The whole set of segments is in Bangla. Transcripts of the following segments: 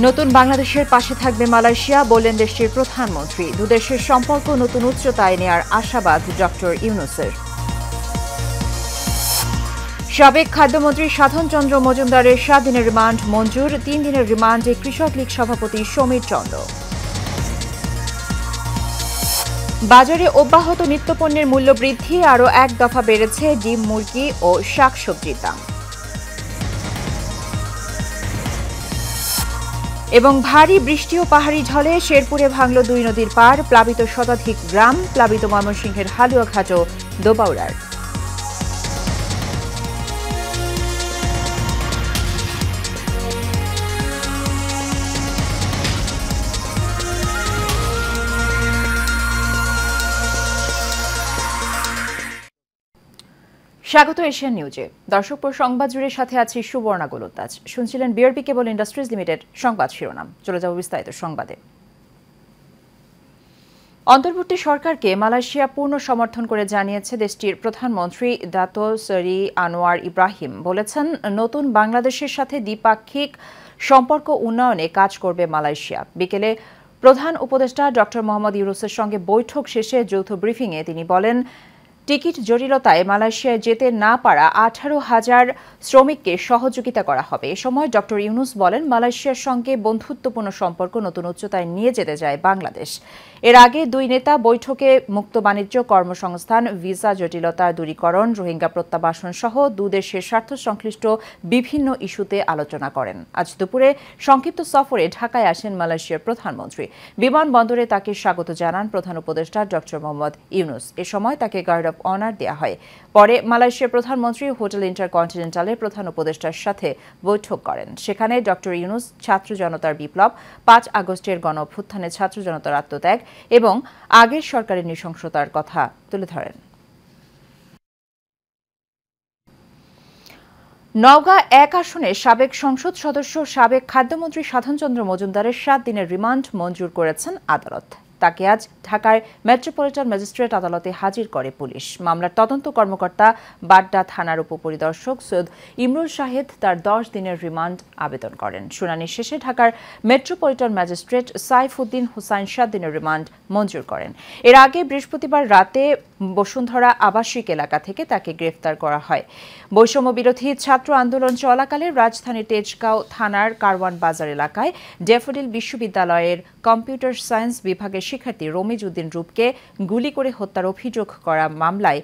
নতুন বাংলাদেশের পাশে থাকবে মালয়েশিয়া বললেন দেশটির প্রধানমন্ত্রী। দুদেশের সম্পর্ক নতুন উচ্চতায় নেয়ার আশাবাদ ডক্টর ইউনূসের। সাবেক খাদ্যমন্ত্রী সাধন চন্দ্র মজুমদারের 7 দিনের রিমান্ড মঞ্জুর। 3 দিনের রিমান্ডে কৃষক লীগ সভাপতি সমীর চন্দ্র। বাজারে অব্যাহত নিত্যপণ্যের মূল্য বৃদ্ধি, আরও 1 দফা বেড়েছে ডিম, মুরগি ও শাকসবজির দাম। এবং ভারী বৃষ্টি ও পাহাড়ি ঢলে শেরপুরে ভাঙল 2 নদীর পাড়, প্লাবিত শতাধিক গ্রাম, প্লাবিত ময়মনসিংহের হালুয়াঘাট ও দোবাউড়ার। স্বাগত এশিয়ান নিউজে। দর্শক, সংবাদ জুড়ে সাথে আছি সুবর্ণা গোলন্দাজ। শুনছিলেন বিআরবি কেবল ইন্ডাস্ট্রিজ লিমিটেড সংবাদ শিরোনাম। চলে যাব বিস্তারিত সংবাদে। অন্তর্বর্তী সরকারকে মালয়েশিয়া পূর্ণ সমর্থন করে জানিয়েছে দেশটির প্রধানমন্ত্রী দাতো সরি আনোয়ার ইব্রাহিম। বলেছেন, নতুন বাংলাদেশের সাথে দ্বিপাক্ষিক সম্পর্ক উন্নয়নে কাজ করবে মালয়েশিয়া। বিকেলে প্রধান উপদেষ্টা ডক্টর মোহাম্মদ ইউনূসের সঙ্গে বৈঠক শেষে যৌথ ব্রিফিংয়ে তিনি বলেন, টিকিট জটিলতায় মালয়েশিয়ায় যেতে না পারা 18,000 শ্রমিককে সহযোগিতা করা হবে। এ সময় ডক্টর ইউনূস বলেন, মালয়েশিয়ার সঙ্গে বন্ধুত্বপূর্ণ সম্পর্ক নতুন উচ্চতায় নিয়ে যেতে যায় বাংলাদেশ। এর আগে 2 নেতা বৈঠকে মুক্ত বাণিজ্য, কর্মসংস্থান, ভিসা জটিলতা দূরীকরণ, রোহিঙ্গা প্রত্যাবাসন সহ দুদেশের স্বার্থ সংশ্লিষ্ট বিভিন্ন ইস্যুতে আলোচনা করেন। আজ দুপুরে সংক্ষিপ্ত সফরে ঢাকায় আসেন মালয়েশিয়ার প্রধানমন্ত্রী। বিমানবন্দরে তাকে স্বাগত জানান প্রধান উপদেষ্টা ডক্টর মোহাম্মদ ইউনূস। এ সময় তাকে গার্ড অব অনার দেয়া হয়। পরে মালয়েশিয়ার প্রধানমন্ত্রী হোটেল ইন্টারকন্টিনেন্টালের প্রধান উপদেষ্টার সাথে বৈঠক করেন। সেখানে ডক্টর ইউনূস ছাত্র জনতার বিপ্লব, 5 আগস্টের গণ অভ্যুত্থানে ছাত্র জনতার আত্মত্যাগ এবং আগের সরকারের নৃশংসতার কথা তুলে ধরেন। নওগাঁ 1 আসনের সাবেক সংসদ সদস্য সাবেক খাদ্যমন্ত্রী সাধন চন্দ্র মজুমদারের 7 দিনের রিমান্ড মঞ্জুর করেছেন আদালত। তাকে আজ ঢাকার মেট্রোপলিটন ম্যাজিস্ট্রেট আদালতে হাজির করে পুলিশ। মামলার তদন্ত কর্মকর্তা বাড্ডা থানার উপপরিদর্শক সৈয়দ ইমরুল শাহেদ তার 10 দিনের রিমান্ড আবেদন করেন। শুনানি শেষে ঢাকার মেট্রোপলিটন ম্যাজিস্ট্রেট সাইফুদ্দিন হুসাইন 7 দিনের রিমান্ড মঞ্জুর করেন। এর আগে বৃহস্পতিবার রাতে বসুন্ধরা আবাসিক এলাকা থেকে তাকে গ্রেফতার করা হয়। বৈষম্য বিরোধী ছাত্র আন্দোলন চলাকালে রাজধানীর তেজগাঁও থানার কারওয়ান বাজার এলাকায় ড্যাফোডিল বিশ্ববিদ্যালয়ের কম্পিউটার সায়েন্স বিভাগের শিক্ষার্থী রমিজ উদ্দিন রূপকে গুলি করে হত্যার অভিযোগ করা মামলায়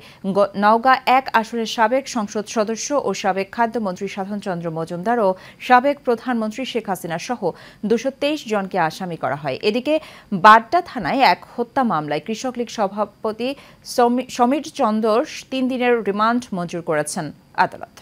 নওগাঁ 1 আসনের সাবেক সংসদ সদস্য ও সাবেক খাদ্যমন্ত্রী সাধন চন্দ্র মজুমদার ও সাবেক প্রধানমন্ত্রী শেখ হাসিনা সহ 223 জনকে আসামি করা হয়। এদিকে বাড্ডা থানায় এক হত্যা মামলায় কৃষক লীগ সভাপতি সমীর চন্দ্র 3 দিনের রিমান্ড মঞ্জুর করেছেন আদালত।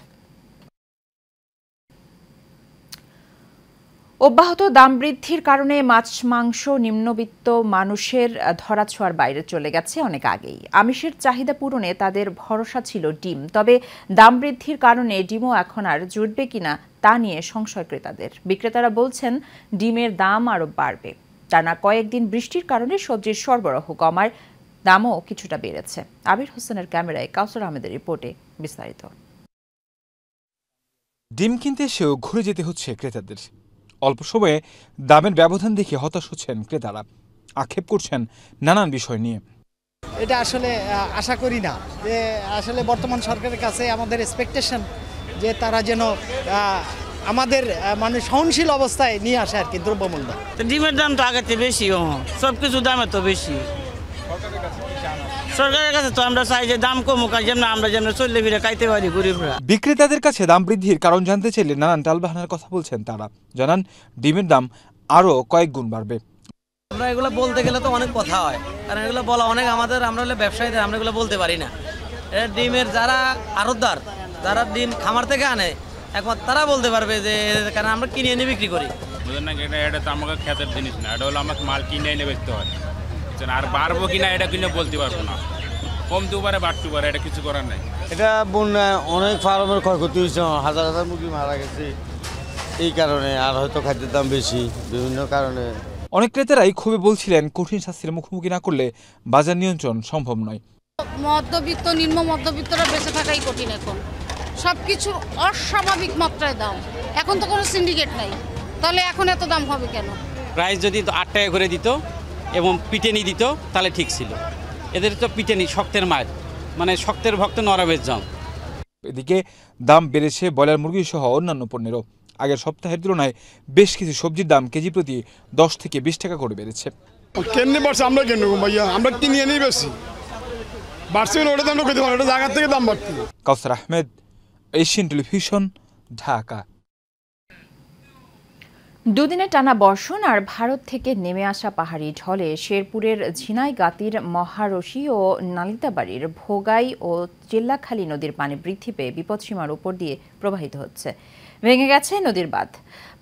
অব্যাহত দাম বৃদ্ধির কারণে মাছ মাংস নিম্নবিত্ত মানুষের ধরাছোঁয়ার বাইরে চলে গেছে অনেক আগেই। আমিষের চাহিদা পূরণে তাদের ভরসা ছিল ডিম। তবে দাম বৃদ্ধির কারণে ডিমও এখন আর জুটবে কিনা তা নিয়ে সংশয় ক্রেতাদের। বিক্রেতারা বলছেন, ডিমের দাম আরও বাড়বে। টানা কয়েকদিন বৃষ্টির কারণে সবজির সরবরাহ কমার দামও কিছুটা বেড়েছে। আবির হোসেনের ক্যামেরায় কাউসার আহমেদের রিপোর্টে বিস্তারিত। ডিম কিনতে এসেও ঘুরে যেতে হচ্ছে ক্রেতাদের। অল্প সময়ে দামের ব্যবধান দেখে হতাশ হচ্ছেন ক্রেতারা, আক্ষেপ করছেন নানান বিষয় নিয়ে। এটা আসলে আশা করি না যে আসলে বর্তমান সরকারের কাছে আমাদের এক্সপেকটেশন যে তারা যেন আমাদের মানে সহনশীল অবস্থায় নিয়ে আসে আর কি দ্রব্যমূল্য। ডিমের দাম তো আগের থেকে বেশি, সবকিছু দামে তো বেশি। সরকারের কাছে তো আমরা চাই যে দাম কমুক, যেন আমরা যেন চললে ফিরে খাইতে পারি গরিবরা। বিক্রেতাদের কাছে দাম বৃদ্ধির কারণ জানতে চাইলে নানান টালবাহানার কথা বলছেন তারা। জানান, ডিমের দাম আরো কয়েক গুণ বাড়বে। আমরা এগুলো বলতে গেলে তো অনেক কথা হয়, কারণ এগুলো বলা অনেক আমরা হলে ব্যবসায়ীদের, আমরা এগুলো বলতে পারি না। ডিমের যারা আড়তদার, যারা ডিম খামার থেকে আনে, একমাত্র তারা বলতে পারবে যে, কারণ আমরা কিনে এনে বিক্রি করি। বুঝলেন না, এটা তো আমাকে খেতের জিনিস না, এটা হলো আমাকে মাল কিনে এনে বেচতে হয়। আর বাড়বো কিনা এটা কিনে বলতে পারবো না, কমতে পারে বাড়তে পারে, এটা কিছু করার নাই। এটা বন্যায় অনেক ফার্মের ক্ষয়ক্ষতি হয়েছে, হাজার হাজার মুরগি মারা গেছে এই কারণে। আর হয়তো খাদ্যের দাম বেশি, বিভিন্ন কারণে। অনেক ক্রেতারাই ক্ষোভে বলছিলেন, কঠিন শাস্তির মুখোমুখি না করলে বাজার নিয়ন্ত্রণ সম্ভব নয়। মধ্যবিত্ত, নিম্ন মধ্যবিত্তরা বেঁচে থাকাই কঠিন। এখন সবকিছু অস্বাভাবিক মাত্রায় দাম। এখন তো কোনো সিন্ডিকেট নাই, তাহলে এখন এত দাম হবে কেন? প্রাইস যদি 8 টাকা করে দিত এবং পিটেনি দিত তাহলে ঠিক ছিল। এদের তো পিটেনি শক্তের মার, মানে শক্তের ভক্ত নরমের জম। এদিকে দাম বেড়েছে ব্রয়লার মুরগি সহ অন্যান্য পণ্যেরও। আগের সপ্তাহের তুলনায় বেশ কিছু সবজির দাম কেজি প্রতি 10 থেকে 20 টাকা করে বেড়েছে। কেন বাড়ছে? আমরা কেন ভাইয়া, আমরা কিনে এনেই বেশি বাড়ছে, ওটা দাম কইতে পারো, ওটা জায়গার থেকে দাম বাড়ছে। কাউসার আহমেদ, এশিয়ান টেলিভিশন, ঢাকা। দুদিনে টানা বর্ষণ আর ভারত থেকে নেমে আসা পাহাড়ি ঢলে শেরপুরের ঝিনাইগাতির মহারশি ও নালিতাবাড়ির ভোগাই ও চিল্লাখালী নদীর পানি বৃদ্ধি পেয়ে বিপদসীমার উপর দিয়ে প্রবাহিত হচ্ছে। ভেঙে গেছে নদীর বাঁধ।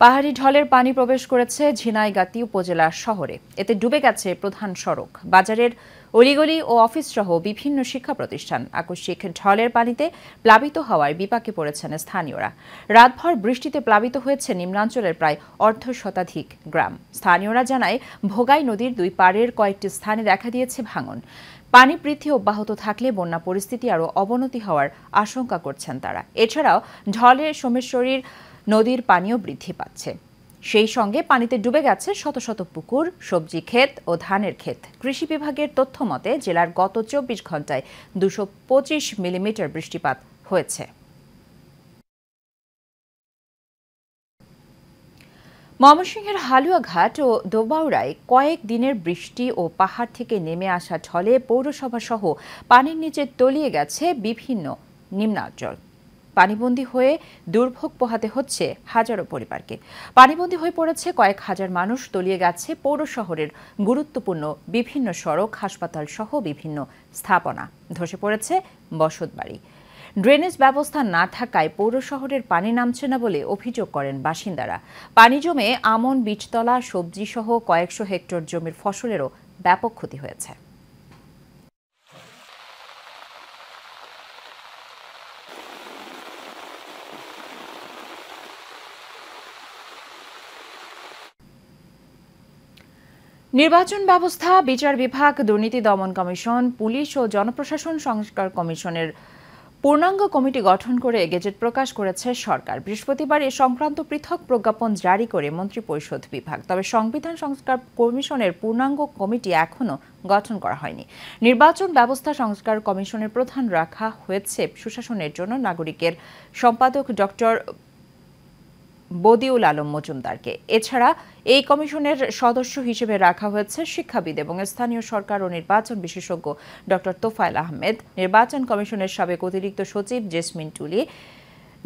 পাহাড়ি ঢলের পানি প্রবেশ করেছে ঝিনাইগাতি উপজেলা শহরে। এতে ডুবে গেছে প্রধান সড়ক, বাজারের অলিগলি ও অফিস সহ বিভিন্ন শিক্ষা প্রতিষ্ঠান। আকস্মিক ঢলের পানিতে প্লাবিত হওয়ায় বিপাকে পড়েছেন স্থানীয়রা। রাতভর বৃষ্টিতে প্লাবিত হয়েছে নিম্নাঞ্চলের প্রায় অর্ধশতাধিক গ্রাম। স্থানীয়রা জানায়, ভোগাই নদীর দুই পাড়ের কয়েকটি স্থানে দেখা দিয়েছে ভাঙন। পানি বৃদ্ধি অব্যাহত থাকলে বন্যা পরিস্থিতি আরও অবনতি হওয়ার আশঙ্কা করছেন তারা। এছাড়াও ঢলে সোমেশ্বরীর নদীর পানিও বৃদ্ধি পাচ্ছে। সেই সঙ্গে পানিতে ডুবে গেছে শত শত পুকুর, সবজি ক্ষেত ও ধানের ক্ষেত। কৃষি বিভাগের তথ্য মতে জেলার গত 24 ঘন্টায় 225 মিলিমিটার বৃষ্টিপাত হয়েছে। ময়মনসিংহের হালুয়াঘাট ও দোবাউড়ায় কয়েক দিনের বৃষ্টি ও পাহাড় থেকে নেমে আসা ঢলে পৌরসভা সহ পানির নিচে তলিয়ে গেছে বিভিন্ন নিম্নাঞ্চল। পানিবন্দী হয়ে দুর্ভোগ পোহাতে হচ্ছে হাজারো পরিবারকে। পানিবন্দী হয়ে পড়েছে কয়েক হাজার মানুষ। তলিয়ে গেছে পৌর শহরের গুরুত্বপূর্ণ বিভিন্ন সড়ক, হাসপাতাল সহ বিভিন্ন স্থাপনা। ধসে পড়েছে বসতবাড়ি। ড্রেনেজ ব্যবস্থা না থাকায় পৌর শহরের পানি নামছে না বলে অভিযোগ করেন বাসিন্দারা। পানি জমে আমন, বীজতলা, সবজি সহ কয়েকশো হেক্টর জমির ফসলেরও ব্যাপক ক্ষতি হয়েছে। নির্বাচন ব্যবস্থা, বিচার বিভাগ, দুর্নীতি দমন কমিশন, পুলিশ ও জনপ্রশাসন সংস্কার কমিশনের পূর্ণাঙ্গ কমিটি গঠন করে গেজেট প্রকাশ করেছে সরকার। বৃহস্পতিবার এ সংক্রান্ত পৃথক প্রজ্ঞাপন জারি করে মন্ত্রিপরিষদ বিভাগ। তবে সংবিধান সংস্কার কমিশনের পূর্ণাঙ্গ কমিটি এখনও গঠন করা হয়নি। নির্বাচন ব্যবস্থা সংস্কার কমিশনের প্রধান রাখা হয়েছে সুশাসনের জন্য নাগরিকের সম্পাদক ডক্টর বদিউল আলম মজুমদারকে। এছাড়া এই কমিশনের সদস্য হিসেবে রাখা হয়েছে শিক্ষাবিদ এবং স্থানীয় সরকার ও নির্বাচন বিশেষজ্ঞ ডক্টর তোফায়েল আহমেদ, নির্বাচন কমিশনের সাবেক অতিরিক্ত সচিব জেসমিন টুলি,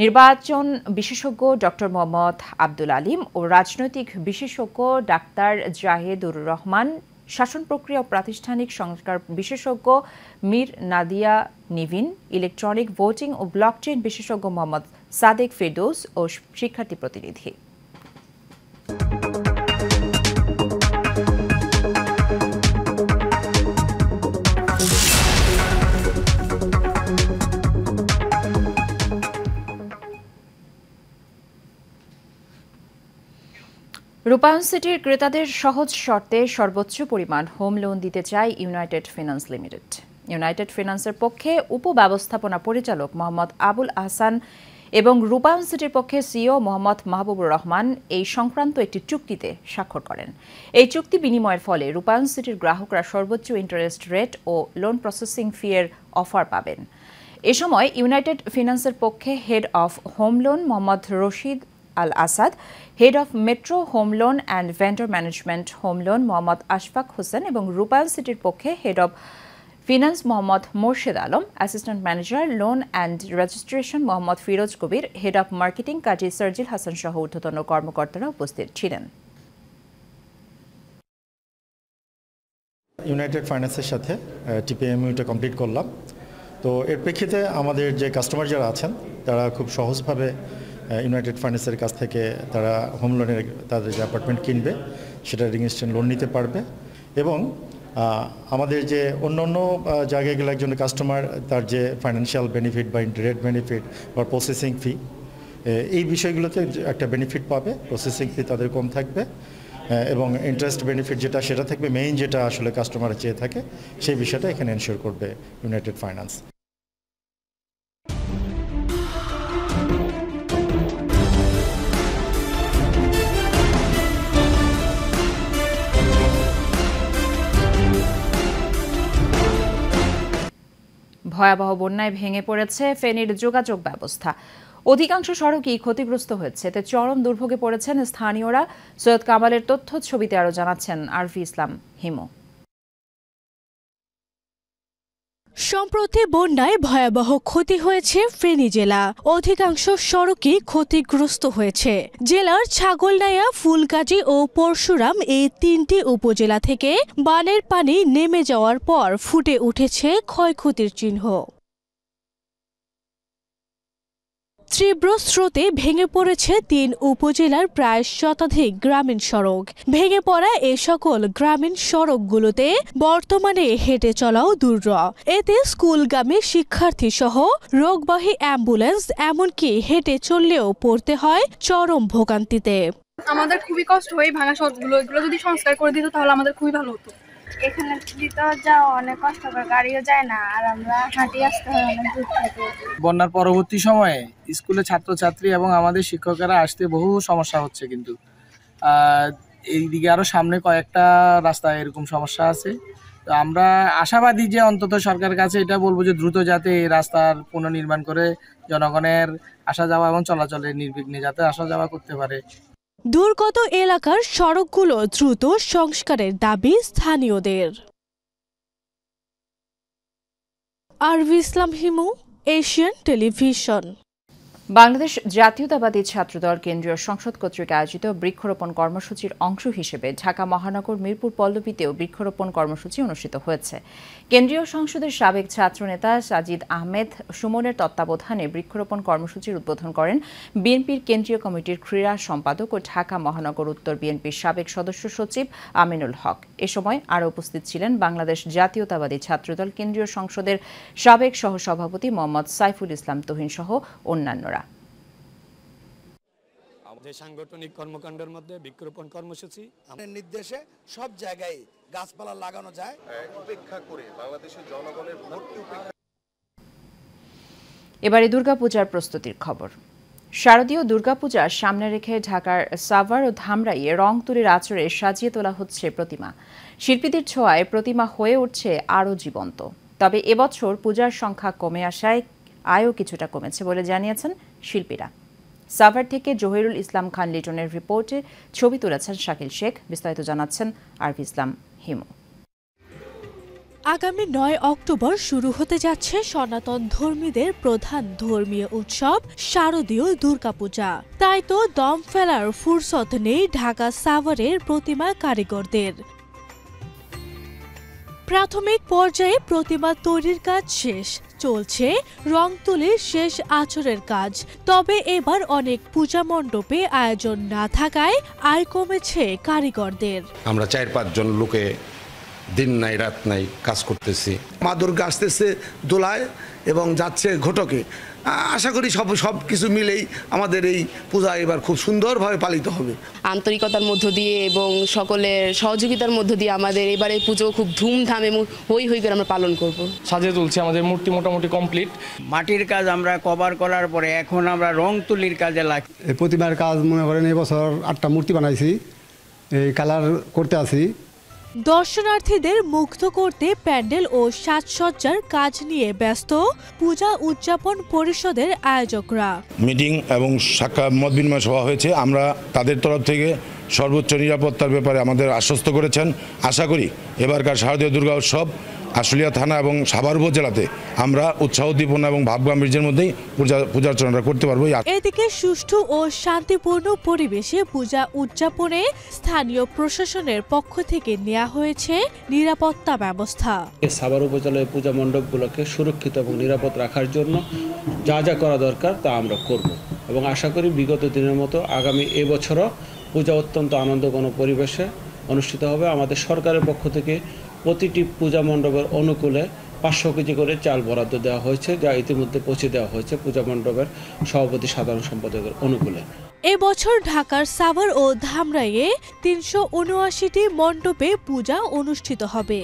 নির্বাচন বিশেষজ্ঞ ডক্টর মোহাম্মদ আব্দুল আলিম ও রাজনৈতিক বিশেষজ্ঞ ডাক্তার জাহেদুর রহমান, শাসন প্রক্রিয়া ও প্রাতিষ্ঠানিক সংস্কার বিশেষজ্ঞ মীর নাদিয়া নিভিন, ইলেকট্রনিক ভোটিং ও ব্লকচেইন বিশেষজ্ঞ মোহাম্মদ সাদেক ফেরদৌস ও শিক্ষার্থী প্রতিনিধি। রূপায়ণ সিটির ক্রেতাদের সহজ শর্তে সর্বোচ্চ পরিমাণ হোম লোন দিতে চায় ইউনাইটেড ফিন্যান্স লিমিটেড। ইউনাইটেড ফিন্যান্সের পক্ষে উপব্যবস্থাপনা পরিচালক মোহাম্মদ আবুল আহসান এবং রূপায়ণ সিটির পক্ষে সিইও মোহাম্মদ মাহবুবুর রহমান এই সংক্রান্ত একটি চুক্তিতে স্বাক্ষর করেন। এই চুক্তি বিনিময়ের ফলে রূপায়ণ সিটির গ্রাহকরা সর্বোচ্চ ইন্টারেস্ট রেট ও লোন প্রসেসিং ফি এর অফার পাবেন। এ সময় ইউনাইটেড ফিন্যান্সের পক্ষে head of home loan Mohammad Rashid Al Asad, head of metro home loan and vendor management home loan Mohammad Ashfaq Hossain এবং রূপায়ণ সিটির পক্ষে head of finance Mohammad Morshed Alam, assistant manager loan and registration Mohammad Firoz Kabir, head of marketing Kazi Sarjil Hasan সহ ঊর্ধ্বতন কর্মকর্তারা উপস্থিত ছিলেন। ইউনাইটেড ফাইন্যান্সের সাথে টিপিএমইউটা কমপ্লিট করলাম। তো এর প্রেক্ষিতে আমাদের যে কাস্টমার যারা আছেন তারা খুব সহজভাবে ইউনাইটেড ফাইন্যান্সের কাছ থেকে তারা হোম লোনের তাদের যে অ্যাপার্টমেন্ট কিনবে সেটা রেজিস্ট্রেশন লোন নিতে পারবে এবং আমাদের যে অন্য অন্য জায়গায় গেলে একজন কাস্টমার তার যে ফাইন্যান্সিয়াল বেনিফিট বা ইন্টারেস্ট বেনিফিট বা প্রসেসিং ফি এই বিষয়গুলোতে একটা বেনিফিট পাবে। প্রসেসিং ফি তাদের কম থাকবে এবং ইন্টারেস্ট বেনিফিট যেটা সেটা থাকবে মেইন, যেটা আসলে কাস্টমার চেয়ে থাকে সেই বিষয়টা এখানে এনশিওর করবে ইউনাইটেড ফাইন্যান্স। ভয়াবহ বন্যায় ভেঙে পড়েছে ফেনীর যোগাযোগ ব্যবস্থা। অধিকাংশ সড়কই ক্ষতিগ্রস্ত হয়েছে, এতে চরম দুর্ভোগে পড়েছেন স্থানীয়রা। সৈয়দ কামালের তথ্য ছবিতে আরও জানাচ্ছেন আরফি ইসলাম হিমু। সম্প্রতি বন্যায় ভয়াবহ ক্ষতি হয়েছে ফেনী জেলা। অধিকাংশ সড়কই ক্ষতিগ্রস্ত হয়েছে। জেলার ছাগলনাইয়া, ফুলগাজী ও পরশুরাম এই 3টি উপজেলা থেকে বানের পানি নেমে যাওয়ার পর ফুটে উঠেছে ক্ষয়ক্ষতির চিহ্ন। তীব্র স্রোতে ভেঙে পড়েছে 3 উপজেলার প্রায় শতাধিক গ্রামীণ সড়ক। ভেঙে পড়া এ সকল গ্রামীণ সড়কগুলোতে বর্তমানে হেঁটে চলাও দুর্লভ। এতে স্কুলগামী শিক্ষার্থী সহ রোগবাহী অ্যাম্বুলেন্স এমনকি হেঁটে চললেও পড়তে হয় চরম ভোগান্তিতে। আমাদের খুবই কষ্ট হয় ভাঙা সড়কগুলো, এগুলো যদি সংস্কার করে দিত তাহলে আমাদের খুবই ভালো হতো। এখানে দিতেও যাওয়া অনেক কষ্টকর, গাড়িও যায় না, আর আমরা হাঁটি আসতে হয় অনেক দূর থেকে। বন্যার পরবর্তী সময়ে স্কুলে ছাত্রছাত্রী এবং আমাদের শিক্ষকেরা আসতে বহু সমস্যা হচ্ছে, কিন্তু এইদিকে আরও সামনে কয়েকটা রাস্তায় এরকম সমস্যা আছে। তো আমরা আশাবাদী যে অন্তত সরকারের কাছে এটা বলবো যে দ্রুত যাতে এই রাস্তার পুনর্নির্মাণ করে জনগণের আসা যাওয়া এবং চলাচলের নির্বিঘ্নে যাতে আসা যাওয়া করতে পারে। দুর্গত এলাকার সড়কগুলো দ্রুত সংস্কারের দাবি স্থানীয়দের। আরভি ইসলাম হিমু, এশিয়ান টেলিভিশন। বাংলাদেশ জাতীয়তাবাদী ছাত্রদল কেন্দ্রীয় সংসদ কর্তৃক আয়োজিত বৃক্ষরোপণ কর্মসূচির অংশ হিসেবে ঢাকা মহানগর মিরপুর পল্লবীতেও বৃক্ষরোপণ কর্মসূচি অনুষ্ঠিত হয়েছে। কেন্দ্রীয় সংসদের সাবেক ছাত্রনেতা সাজিদ আহমেদ সুমনের তত্ত্বাবধানে বৃক্ষরোপণ কর্মসূচির উদ্বোধন করেন বিএনপির কেন্দ্রীয় কমিটির ক্রীড়া সম্পাদক ও ঢাকা মহানগর উত্তর বিএনপির সাবেক সদস্য সচিব আমিনুল হক। এ সময় আরও উপস্থিত ছিলেন বাংলাদেশ জাতীয়তাবাদী ছাত্রদল কেন্দ্রীয় সংসদের সাবেক সহসভাপতি মোহাম্মদ সাইফুল ইসলাম তুহিন সহ অন্যান্যরা। আমাদের সাংগঠনিক কর্মকাণ্ডের মধ্যে বৃক্ষরোপণ কর্মসূচি আমাদের নির্দেশে সব জায়গায় গাছপালা লাগানো যায়, উপেক্ষা করে বাংলাদেশের জনগণের ভোটকে উপেক্ষা। এবারে দুর্গাপূজার প্রস্তুতির খবর। শারদীয় দুর্গাপূজার সামনে রেখে ঢাকার সাভার ও ধামরাইয়ে রং তুলির আঁচড়ে সাজিয়ে তোলা হচ্ছে প্রতিমা। শিল্পীদের ছোঁয়ায় প্রতিমা হয়ে উঠছে আরও জীবন্ত। তবে এবছর পূজার সংখ্যা কমে আসায় আয়ও কিছুটা কমেছে বলে জানিয়েছেন শিল্পীরা। সাভার থেকে জহিরুল ইসলাম খান লিটনের রিপোর্টে ছবি তুলেছেন শাকিল শেখ। বিস্তারিত জানাচ্ছেন আরফি ইসলাম হিমু। আগামী 9 অক্টোবর শুরু হতে যাচ্ছে সনাতন ধর্মীদের প্রধান ধর্মীয় উৎসব শারদীয় দুর্গাপূজা। তাই তো দম ফেলার ফুরসত নেই ঢাকা সাভারের প্রতিমা কারিগরদের। প্রাথমিক পর্যায়ে প্রতিমা তৈরির কাজ শেষ, চলছে রং তুলির শেষ আঁচড়ের কাজ। তবে এবার অনেক পূজা মণ্ডপে আয়োজন না থাকায় আয় কমেছে কারিগরদের। আমরা 4-5 জন লোকে দিন নাই রাত নাই কাজ করতেছি। মা দুর্গা আসতেছে দোলায় এবং যাচ্ছে ঘটকে। আশা করি সব কিছু মিলেই আমাদের এই পূজা এবার খুব সুন্দরভাবে পালিত হবে। আন্তরিকতার মধ্য দিয়ে এবং সকলের সহযোগিতার মধ্য দিয়ে আমাদের এবারে পুজো খুব ধুমধাম এবং হই হই করে আমরা পালন করব। সাজিয়ে তুলছি, আমাদের মূর্তি মোটামুটি কমপ্লিট। মাটির কাজ আমরা কভার করার পরে এখন আমরা রং তুলির কাজে লাগি। এই প্রতিমার কাজ মনে করেন এবছর 8টা মূর্তি বানাইছি, এই কালার করতে আছি। দর্শনার্থীদের মুগ্ধ করতে প্যান্ডেল ও সাজসজ্জার কাজ নিয়ে ব্যস্ত পূজা উদযাপন পরিষদের আয়োজকরা। মিটিং এবং সাক্ষাৎ মত বিনিময় সভা হয়েছে। আমরা তাদের তরফ থেকে সর্বোচ্চ নিরাপত্তার ব্যাপারে আমাদের আশ্বস্ত করেছেন। আশা করি এবারকার শারদীয় দুর্গা উৎসব আশুলিয়া থানা এবং সাভার উপজেলাতে আমরা উৎসাহ উদ্দীপনা এবং ভাবগাম্ভীর্যের মধ্যেই পূজার্চনা করতে পারবো। এদিকে সুষ্ঠু ও শান্তিপূর্ণ পরিবেশে পূজা উদযাপনে স্থানীয় প্রশাসনের পক্ষ থেকে নেওয়া হয়েছে নিরাপত্তা ব্যবস্থা। সাভার উপজেলার পূজা মণ্ডপগুলোকে সুরক্ষিত এবং নিরাপদ রাখার জন্য যা যা করা দরকার তা আমরা করব এবং আশা করি বিগত দিনের মতো আগামী এবছরও পূজা অত্যন্ত আনন্দঘন পরিবেশে অনুষ্ঠিত হবে। আমাদের সরকারের পক্ষ থেকে প্রতিটি পূজা মণ্ডপের অনুকূলে 500 কেজি করে চাল বরাদ্দ দেওয়া হয়েছে, যা ইতিমধ্যে পৌঁছে দেওয়া হয়েছে পূজা মণ্ডপের সভাপতি সাধারণ সম্পাদকের অনুকূলে। এবছর ঢাকার সাভার ও ধামরাইয়ে 379টি মণ্ডপে পূজা অনুষ্ঠিত হবে।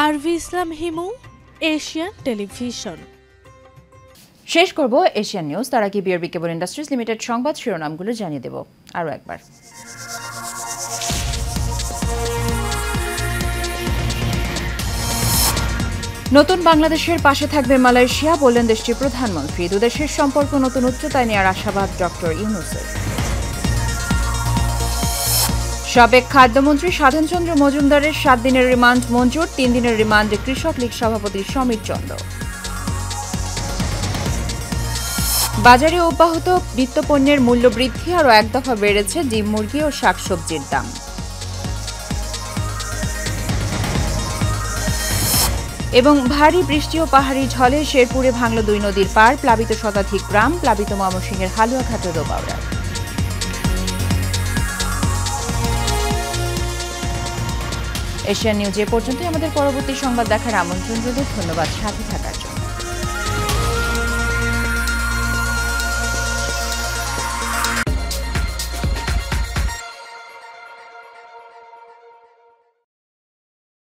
আরভি ইসলাম হিমু, এশিয়ান টেলিভিশন। শেষ করব এশিয়ান নিউজ। তার আগে বিআরবি কেবল ইন্ডাস্ট্রিজ লিমিটেড সংবাদ শিরোনামগুলো জানিয়ে দেব আরও একবার। নতুন বাংলাদেশের পাশে থাকবে মালয়েশিয়া, বললেন দেশটির প্রধানমন্ত্রী। দুদেশের সম্পর্ক নতুন উচ্চতায় নেওয়ার আশাবাদ ডক্টর ইউনূসের। সাবেক খাদ্যমন্ত্রী সাধন চন্দ্র মজুমদারের 7 দিনের রিমান্ড মঞ্জুর, 3 দিনের রিমান্ডে কৃষক লীগ সভাপতি সমীর চন্দ্র। বাজারে অব্যাহত নিত্যপণ্যের মূল্য বৃদ্ধি, আরও 1 দফা বেড়েছে ডিম, মুরগি ও শাকসবজির দাম। এবং ভারী বৃষ্টি ও পাহাড়ি ঝড়ে শেরপুরে ভাঙল 2 নদীর পাড়, প্লাবিত শতাধিক গ্রাম, প্লাবিত ময়মনসিংহের হালুয়াঘাট ও দোবাউড়া। এশিয়ান নিউজ এ পর্যন্তই। আমাদের পরবর্তী সংবাদ দেখার আমন্ত্রণ রইল। ধন্যবাদ সাথে থাকার জন্য।